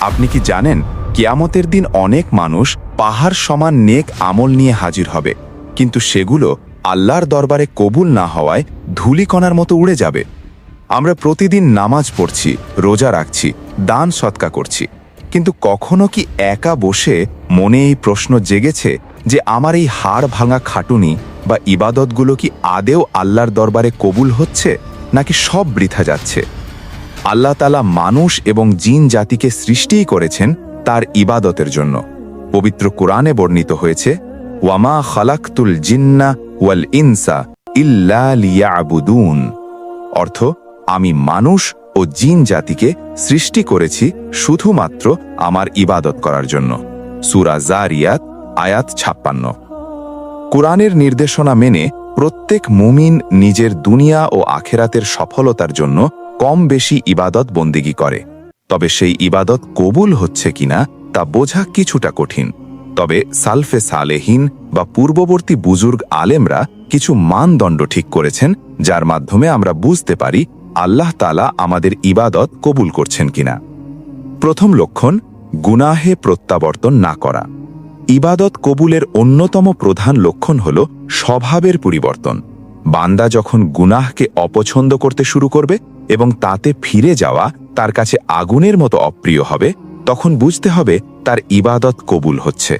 আপনি কি জানেন কিয়ামতের দিন অনেক মানুষ পাহাড় সমান নেক আমল নিয়ে হাজির হবে, কিন্তু সেগুলো আল্লাহর দরবারে কবুল না হওয়ায় ধূলিকণার মতো উড়ে যাবে। আমরা প্রতিদিন নামাজ পড়ছি, রোজা রাখছি, দান সৎকা করছি, কিন্তু কখনো কি একা বসে মনে এই প্রশ্ন জেগেছে যে আমার এই হাড় ভাঙা খাটুনি বা ইবাদতগুলো কি আদেও আল্লাহর দরবারে কবুল হচ্ছে নাকি সব বৃথা যাচ্ছে? আল্লাহ তাআলা মানুষ এবং জিন জাতিকে সৃষ্টিই করেছেন তার ইবাদতের জন্য। পবিত্র কোরআনে বর্ণিত হয়েছে, ওয়ামা খালাকতুল জিন্না ওয়াল ইনসা ইল্লা লিয়াবুদুন। অর্থ, আমি মানুষ ও জিন জাতিকে সৃষ্টি করেছি শুধুমাত্র আমার ইবাদত করার জন্য। সূরা যারিয়াত আয়াত 56। কোরআনের নির্দেশনা মেনে প্রত্যেক মুমিন নিজের দুনিয়া ও আখেরাতের সফলতার জন্য কম বেশি ইবাদত বন্দেগী করে। তবে সেই ইবাদত কবুল হচ্ছে কিনা তা বোঝা কিছুটা কঠিন। তবে সালফে সালেহীন বা পূর্ববর্তী বুজুর্গ আলেমরা কিছু মানদণ্ড ঠিক করেছেন, যার মাধ্যমে আমরা বুঝতে পারি আল্লাহ তাআলা আমাদের ইবাদত কবুল করছেন কিনা। প্রথম লক্ষণ, গুনাহে প্রত্যাবর্তন না করা। ইবাদত কবুলের অন্যতম প্রধান লক্ষণ হল স্বভাবের পরিবর্তন। বান্দা যখন গুনাহকে অপছন্দ করতে শুরু করবে এবং তাতে ফিরে যাওয়া তার কাছে আগুনের মতো অপ্রিয় হবে, তখন বুঝতে হবে তার ইবাদত কবুল হচ্ছে।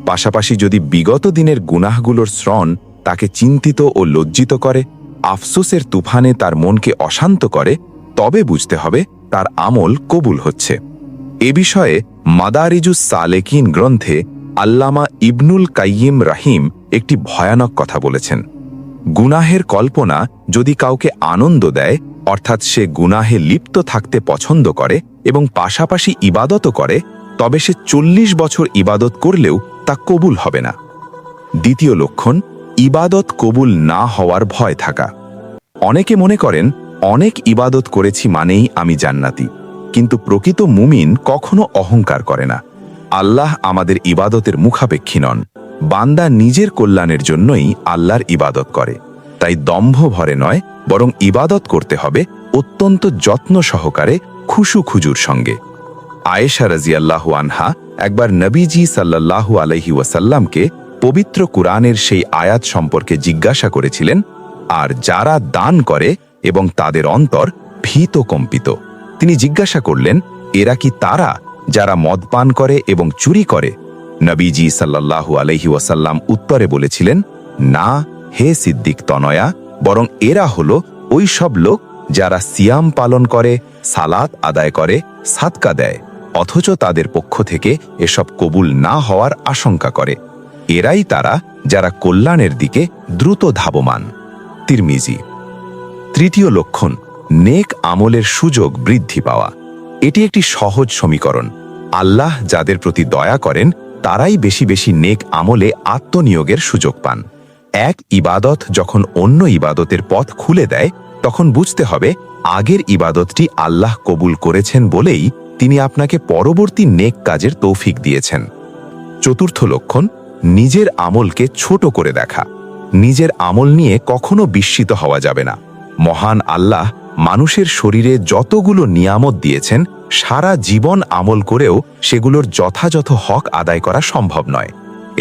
পাশাপাশি যদি বিগত দিনের গুনাহগুলোর শ্রণ তাকে চিন্তিত ও লজ্জিত করে, আফসোসের তুফানে তার মনকে অশান্ত করে, তবে বুঝতে হবে তার আমল কবুল হচ্ছে। এ বিষয়ে মাদারিজুস সালেকিন গ্রন্থে আল্লামা ইবনুল কাইয়িম রাহিম একটি ভয়ানক কথা বলেছেন। গুনাহের কল্পনা যদি কাউকে আনন্দ দেয়, অর্থাৎ সে গুনাহে লিপ্ত থাকতে পছন্দ করে এবং পাশাপাশি ইবাদতও করে, তবে সে 40 বছর ইবাদত করলেও তা কবুল হবে না। দ্বিতীয় লক্ষণ, ইবাদত কবুল না হওয়ার ভয় থাকা। অনেকে মনে করেন অনেক ইবাদত করেছি মানেই আমি জান্নাতি, কিন্তু প্রকৃত মুমিন কখনো অহংকার করে না। আল্লাহ আমাদের ইবাদতের মুখাপেক্ষী নন। বান্দা নিজের কল্যাণের জন্যই আল্লাহর ইবাদত করে। তাই দম্ভ ভরে নয়, বরং ইবাদত করতে হবে অত্যন্ত যত্ন সহকারে, খুশু খুজুর সঙ্গে। আয়েশা রাদিয়াল্লাহু আনহা একবার নবীজি সাল্লাল্লাহু আলাইহি ওয়াসাল্লামকে পবিত্র কুরআনের সেই আয়াত সম্পর্কে জিজ্ঞাসা করেছিলেন, আর যারা দান করে এবং তাদের অন্তর ভীত কম্পিত। তিনি জিজ্ঞাসা করলেন, এরা কি তারা যারা মদপান করে এবং চুরি করে? নবীজি সাল্লাল্লাহু আলাইহি ওয়াসাল্লাম উত্তরে বলেছিলেন, না হে সিদ্দিক তনয়া, বরং এরা হলো ওই সব লোক যারা সিয়াম পালন করে, সালাত আদায় করে, সাদকা দেয়, অথচ তাদের পক্ষ থেকে এসব কবুল না হওয়ার আশঙ্কা করে। এরাই তারা যারা কল্যাণের দিকে দ্রুত ধাবমান। তিরমিজি। তৃতীয় লক্ষণ, নেক আমলের সুযোগ বৃদ্ধি পাওয়া। এটি একটি সহজ সমীকরণ। আল্লাহ যাদের প্রতি দয়া করেন তারাই বেশি বেশি নেক আমলে আত্মনিয়োগের সুযোগ পান। এক ইবাদত যখন অন্য ইবাদতের পথ খুলে দেয়, তখন বুঝতে হবে আগের ইবাদতটি আল্লাহ কবুল করেছেন বলেই তিনি আপনাকে পরবর্তী নেক কাজের তৌফিক দিয়েছেন। চতুর্থ লক্ষণ, নিজের আমলকে ছোট করে দেখা। নিজের আমল নিয়ে কখনো বিস্মিত হওয়া যাবে না। মহান আল্লাহ মানুষের শরীরে যতগুলো নিয়ামত দিয়েছেন, সারা জীবন আমল করেও সেগুলোর যথাযথ হক আদায় করা সম্ভব নয়।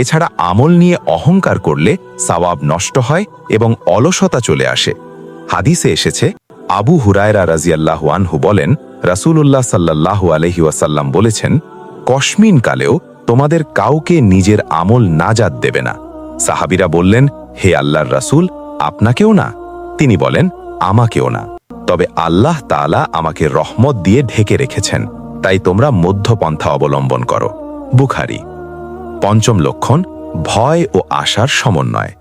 এছাড়া আমল নিয়ে অহংকার করলে সওয়াব নষ্ট হয় এবং অলসতা চলে আসে। হাদিসে এসেছে, আবু হুরায়রা রাদিয়াল্লাহু আনহু বলেন, রাসূলুল্লাহ সাল্লাল্লাহু আলাইহি ওয়াসাল্লাম বলেছেন, কশমিন কালেও তোমাদের কাউকে নিজের আমল নাজাত দেবে না। সাহাবীরা বললেন, হে আল্লাহর রাসূল, আপনাকেও না? তিনি বলেন, আমাকেও না, তবে আল্লাহ তাআলা আমাকে রহমত দিয়ে ঢেকে রেখেছেন, তাই তোমরা মধ্যপন্থা অবলম্বন করো। বুখারী। পঞ্চম লক্ষণ, ভয় ও আশার সমন্বয়।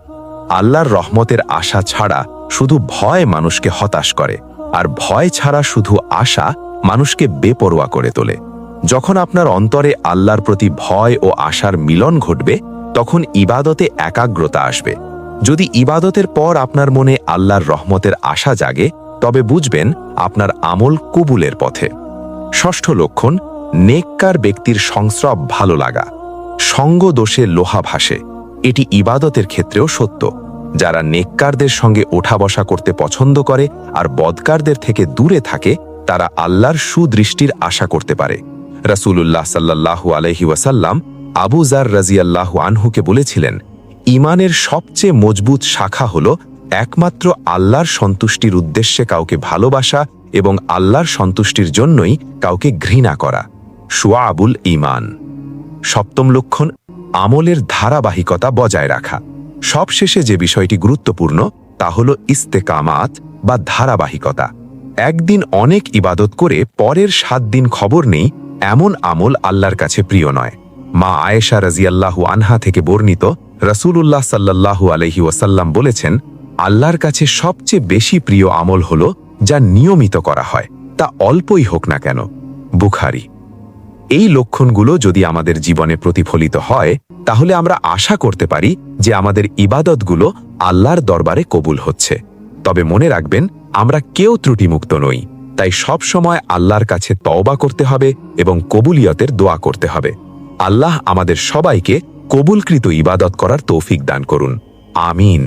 আল্লাহর রহমতের আশা ছাড়া শুধু ভয় মানুষকে হতাশ করে, আর ভয় ছাড়া শুধু আশা মানুষকে বেপরোয়া করে তোলে। যখন আপনার অন্তরে আল্লাহর প্রতি ভয় ও আশার মিলন ঘটবে, তখন ইবাদতে একাগ্রতা আসবে। যদি ইবাদতের পর আপনার মনে আল্লাহর রহমতের আশা জাগে, তবে বুঝবেন আপনার আমল কবুলের পথে। ষষ্ঠ লক্ষণ, নেককার ব্যক্তির সংস্রব ভালো লাগা। সঙ্গ দোষে লোহা ভাসে, এটি ইবাদতের ক্ষেত্রেও সত্য। যারা নেককারদের সঙ্গে ওঠা বসা করতে পছন্দ করে আর বদকারদের থেকে দূরে থাকে, তারা আল্লাহর সুদৃষ্টির আশা করতে পারে। রাসূলুল্লাহ সাল্লাল্লাহু আলাইহি ওয়াসাল্লাম আবু যার রাদিয়াল্লাহু আনহুকে বলেছিলেন, ঈমানের সবচেয়ে মজবুত শাখা হল একমাত্র আল্লাহর সন্তুষ্টির উদ্দেশ্যে কাউকে ভালোবাসা এবং আল্লাহর সন্তুষ্টির জন্যই কাউকে ঘৃণা করা। শুআবুল ঈমান। সপ্তম লক্ষণ, আমলের ধারাবাহিকতা বজায় রাখা। সবশেষে যে বিষয়টি গুরুত্বপূর্ণ তা হল ইস্তেকামাত বা ধারাবাহিকতা। একদিন অনেক ইবাদত করে পরের 7 দিন খবর নেই, এমন আমল আল্লাহর কাছে প্রিয় নয়। মা আয়েশা রাদিয়াল্লাহু আনহা থেকে বর্ণিত, রাসূলুল্লাহ সাল্লাল্লাহু আলাইহি ওয়াসাল্লাম বলেছেন, আল্লাহর কাছে সবচেয়ে বেশি প্রিয় আমল হল যা নিয়মিত করা হয়, তা অল্পই হোক না কেন। বুখারী। এই লক্ষণগুলো যদি আমাদের জীবনে প্রতিফলিত হয়, তাহলে আমরা আশা করতে পারি যে আমাদের ইবাদতগুলো আল্লাহর দরবারে কবুল হচ্ছে। তবে মনে রাখবেন, আমরা কেউ ত্রুটিমুক্ত নই, তাই সব সময় আল্লাহর কাছে তওবা করতে হবে এবং কবুলিয়তের দোয়া করতে হবে। আল্লাহ আমাদের সবাইকে কবুলকৃত ইবাদত করার তৌফিক দান করুন। আমিন।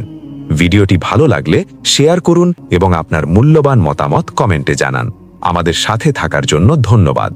ভিডিওটি ভালো লাগলে শেয়ার করুন এবং আপনার মূল্যবান মতামত কমেন্টে জানান। আমাদের সাথে থাকার জন্য ধন্যবাদ।